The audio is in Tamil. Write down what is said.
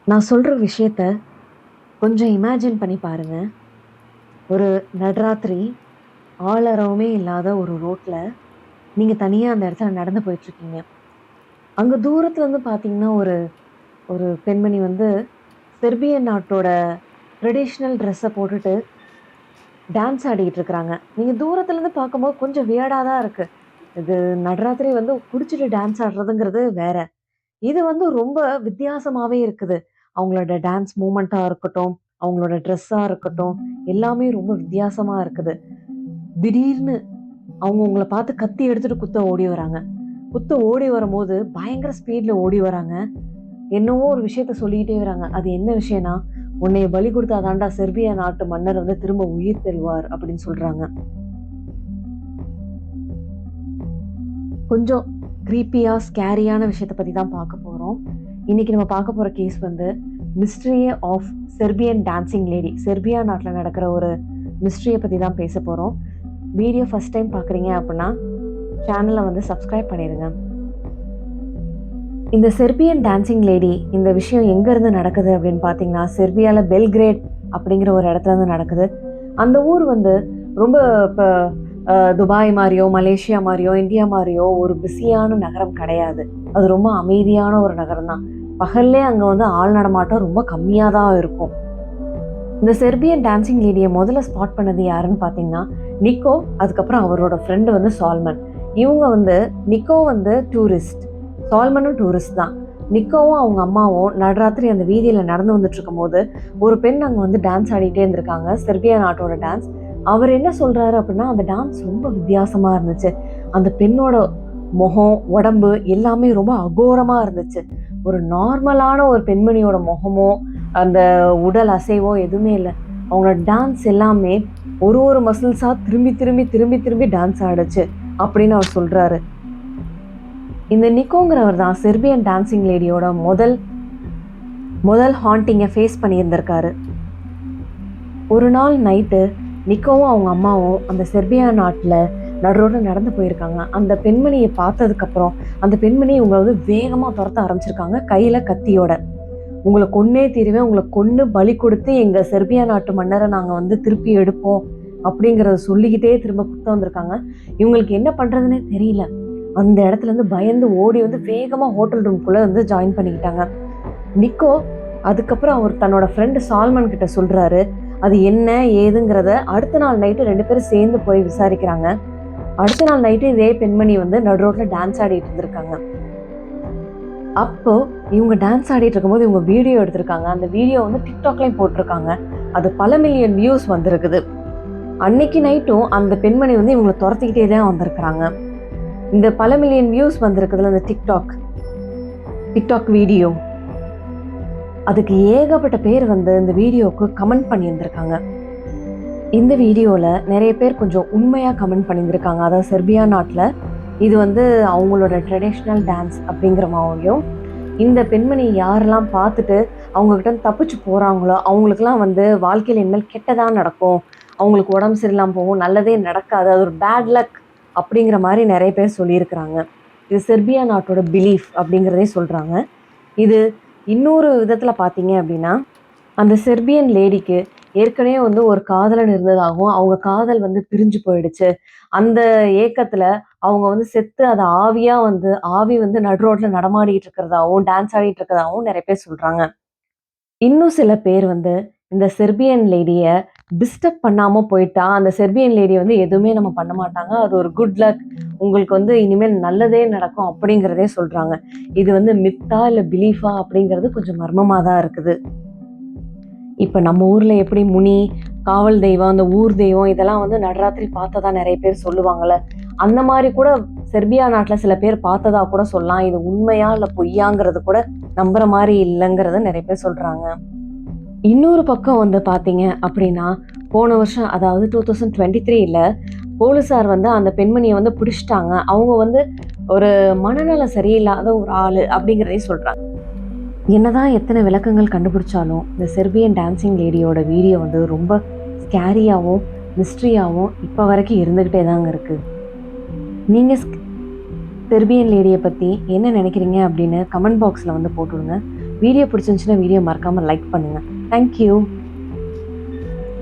நான் சொல்ற விஷயத்த கொஞ்சம் இமேஜின் பண்ணி பாருங்க. ஒரு நடுராத்திரி, ஆளரவமே இல்லாத ஒரு ரோட்ல, நீங்க தனியா அந்த இடத்துல நடந்து போயிட்டுருக்கீங்க. அங்க தூரத்துல இருந்து பார்த்தீங்கன்னா, ஒரு ஒரு பெண்மணி வந்து செர்பியன் நாட்டோட ட்ரெடிஷனல் ட்ரெஸ்ஸ போட்டுட்டு டான்ஸ் ஆடிட்டு இருக்கிறாங்க. நீங்க தூரத்துல இருந்து பார்க்கும்போது கொஞ்சம் வியர்டா தான் இருக்கு. இது நடுராத்திரி வந்து குடிச்சிட்டு டான்ஸ் ஆடுறதுங்கிறது வேற. இது வந்து ரொம்ப வித்தியாசமாவே இருக்குது. அவங்களோட டான்ஸ் மூவ்மெண்ட்டா இருக்கட்டும், அவங்களோட ட்ரெஸ்ஸா இருக்கட்டும், எல்லாமே ரொம்ப வித்தியாசமா இருக்குது. திடீர்னு அவங்க உங்கள பார்த்து கத்தி எடுத்துட்டு குத்த ஓடி வராங்க. குத்த ஓடி வரும்போது பயங்கர ஸ்பீட்ல ஓடி வராங்க. என்னவோ ஒரு விஷயத்த சொல்லிக்கிட்டே வராங்க. அது என்ன விஷயம்னா, "உன்னைய பலி குடுத்தா தான்டா செர்பியா நாட்டு மன்னர் வந்து திரும்ப உயிர் தெழுவார்" அப்படின்னு சொல்றாங்க. கொஞ்சம் க்ரீப்பியா, ஸ்கேரியான விஷயத்த பத்தி தான் பார்க்க போறோம். இன்னைக்கு நம்ம பார்க்க போற கேஸ் வந்து mystery of Serbian dancing lady. Serbia நாட்டுல நடக்கிற ஒரு மிஸ்ட்ரிய பத்தி தான் பேச போறோம். வீடியோ ஃபர்ஸ்ட் டைம் பார்க்குறீங்க அப்படின்னா, சேனல வந்து சப்ஸ்கிரைப் பண்ணிருங்க. இந்த செர்பியன் டான்சிங் லேடி இந்த விஷயம் எங்க இருந்து நடக்குது அப்படின்னு பார்த்தீங்கன்னா, செர்பியால பெல்கிரேட் அப்படிங்கிற ஒரு இடத்துல இருந்து நடக்குது. அந்த ஊர் வந்து ரொம்ப இப்ப துபாய் மாரியோ, மலேசியா மாரியோ, இந்தியா மாரியோ ஒரு பிஸியான நகரம் கிடையாது. அது ரொம்ப அமைதியான ஒரு நகரம் தான். பகல்லே அங்க வந்து ஆள் நடமாட்டம் ரொம்ப கம்மியா தான் இருக்கும். இந்த செர்பியன் டான்சிங் லேடிய முதல்ல ஸ்பாட் பண்ணது யாருன்னு பார்த்தீங்கன்னா, நிக்கோ, அதுக்கப்புறம் அவரோட ஃப்ரெண்ட் வந்து சால்மன். இவங்க வந்து நிக்கோ வந்து டூரிஸ்ட். சால்மனும் டூரிஸ்ட் தான். நிக்கோவும் அவங்க அம்மாவும் நடுராத்திரி அந்த வீதியில நடந்து வந்துட்டு இருக்கும்போது, ஒரு பெண் அங்க வந்து டான்ஸ் ஆடிட்டே இருந்திருக்காங்க. செர்பியா நாட்டோட டான்ஸ். அவர் என்ன சொல்றாரு அப்படின்னா, அந்த டான்ஸ் ரொம்ப வித்தியாசமா இருந்துச்சு. அந்த பெண்ணோட முகம், உடம்பு எல்லாமே ரொம்ப அகோரமா இருந்துச்சு. ஒரு நார்மலான ஒரு பெண்மணியோட முகமோ, அந்த உடல் அசைவோ எதுவுமே இல்ல. அவங்களோட டான்ஸ் எல்லாமே ஒரு ஒரு மசில்ஸா திரும்பி திரும்பி திரும்பி திரும்பி டான்ஸ் ஆடுச்சு அப்படின்னு அவர் சொல்றாரு. இந்த நிக்கோங்கிறவர் தான் செர்பியன் டான்சிங் லேடியோட முதல் முதல் ஹாண்டிங்கை ஃபேஸ் பண்ணியிருந்திருக்காரு. ஒரு நாள் நைட்டு நிக்கோவும் அவங்க அம்மாவும் அந்த செர்பியா நாட்டில் நடுரோட நடந்து போயிருக்காங்க. அந்த பெண்மணியை பார்த்ததுக்கப்புறம் அந்த பெண்மணி இவங்களை வந்து வேகமாக துரத்த ஆரம்பிச்சிருக்காங்க கையில் கத்தியோட. உங்களை கொன்னே தீருவேன், உங்களை கொன்னு பலி கொடுத்து எங்கள் செர்பியா நாட்டு மன்னரை நாங்கள் வந்து திருப்பி எடுப்போம் அப்படிங்கிறத சொல்லிக்கிட்டே திரும்ப குத்த வந்திருக்காங்க. இவங்களுக்கு என்ன பண்ணுறதுனே தெரியல. அந்த இடத்துல இருந்து பயந்து ஓடி வந்து வேகமாக ஹோட்டல் ரூம்குள்ளே வந்து ஜாயின் பண்ணிக்கிட்டாங்க. நிக்கோ அதுக்கப்புறம் அவர் தன்னோட ஃப்ரெண்டு சால்மன் கிட்ட சொல்றாரு. அது என்ன ஏதுங்கிறத அடுத்த நாள் நைட்டு 2 பேரும் சேர்ந்து போய் விசாரிக்கிறாங்க. அடுத்த நாள் நைட்டு இதே பெண்மணி வந்து நடு ரோட்ல டான்ஸ் ஆடிட்டு இருந்திருக்காங்க. அப்போ இவங்க டான்ஸ் ஆடிட்டு இருக்கும்போது இவங்க வீடியோ எடுத்திருக்காங்க. அந்த வீடியோ வந்து டிக்டாக்லயும் போட்டிருக்காங்க. அது பல மில்லியன் வியூஸ் வந்திருக்குது. அன்னைக்கு நைட்டும் அந்த பெண்மணி வந்து இவங்களை துரத்திக்கிட்டே தான் வந்திருக்கிறாங்க. இந்த பல மில்லியன் வியூஸ் வந்திருக்குதுல அந்த டிக்டாக் வீடியோ, அதுக்கு ஏகப்பட்ட பேர் வந்து இந்த வீடியோவுக்கு கமெண்ட் பண்ணியிருந்திருக்காங்க. இந்த வீடியோல நிறைய பேர் கொஞ்சம் உண்மையா கமெண்ட் பண்ணியிருந்திருக்காங்க. அதாவது செர்பியா நாட்டில் இது வந்து அவங்களோட ட்ரெடிஷ்னல் டான்ஸ் அப்படிங்கிற மாதிரியும், இந்த பெண்மணி யாரெல்லாம் பார்த்துட்டு அவங்கக்கிட்ட தப்பிச்சு போகிறாங்களோ அவங்களுக்குலாம் வந்து வாழ்க்கையில் இனிமேல் கெட்டதாக நடக்கும், அவங்களுக்கு உடம்பு சரியில்லாமல் போகும், நல்லதே நடக்காது, அது ஒரு பேட் லக் அப்படிங்கிற மாதிரி நிறைய பேர் சொல்லியிருக்கிறாங்க. இது செர்பியா நாட்டோட பிலீஃப் அப்படிங்கிறதே சொல்கிறாங்க. இது இன்னொரு விதத்தில் பார்த்தீங்க அப்படின்னா, அந்த செர்பியன் லேடிக்கு ஏற்கனவே வந்து ஒரு காதலன் இருந்ததாகவும், அவங்க காதல் வந்து பிரிஞ்சு போயிடுச்சு. அந்த ஏக்கத்துல அவங்க வந்து செத்து அத ஆவியா வந்து ஆவி வந்து நடு ரோட்ல நடமாடிட்டு இருக்கிறதாவும், டான்ஸ் ஆடிட்டு இருக்கிறதாவும் நெறைய பேர் சொல்றாங்க. இன்னும் சில பேர் வந்து இந்த செர்பியன் லேடிய டிஸ்டர்ப் பண்ணாம போயிட்டா, அந்த செர்பியன் லேடி வந்து எதுவுமே நம்ம பண்ண மாட்டாங்க. அது ஒரு குட் லக். உங்களுக்கு வந்து இனிமேல் நல்லதே நடக்கும் அப்படிங்கிறதே சொல்றாங்க. இது வந்து மித்தா இல்ல பிலீஃபா அப்படிங்கிறது கொஞ்சம் மர்மமா தான் இருக்குது. இப்ப நம்ம ஊர்ல எப்படி முனி, காவல் தெய்வம், அந்த ஊர் தெய்வம் இதெல்லாம் வந்து நடுராத்திரி பார்த்ததா நெறைய பேர் சொல்லுவாங்கல்ல. அந்த மாரி கூட செர்பியா நாட்டுல சில பேர் பார்த்ததா கூட சொல்லலாம். இது உண்மையா இல்ல பொய்யாங்கிறது கூட நம்புற மாரி இல்லங்கிறத நெறைய பேர் சொல்றாங்க. இன்னொரு பக்கம் வந்து பார்த்தீங்க அப்படின்னா, போன வருஷம் அதாவது 2023ல போலீஸார் வந்து அந்த பெண்மணிய வந்து பிடிச்சுட்டாங்க. அவங்க வந்து ஒரு மனநலம் சரியில்லாத ஒரு ஆளு அப்படிங்கிறதையும் சொல்றாங்க. என்னதான் எத்தனை விளக்கங்கள் கண்டுபிடிச்சாலும், இந்த செர்பியன் டான்சிங் லேடியோட வீடியோ வந்து ரொம்ப ஸ்கேரியாவும், மிஸ்ட்ரியாவும் இப்ப வரைக்கும் இருந்துகிட்டே தாங்க இருக்கு. நீங்க செர்பியன் லேடிய பத்தி என்ன நினைக்கிறீங்க அப்படின்னு கமெண்ட் பாக்ஸ்ல வந்து போட்டுடுங்க. வீடியோ பிடிச்சிருந்துச்சுன்னா வீடியோ மறக்காமல் லைக் பண்ணுங்கள். தேங்க்யூ.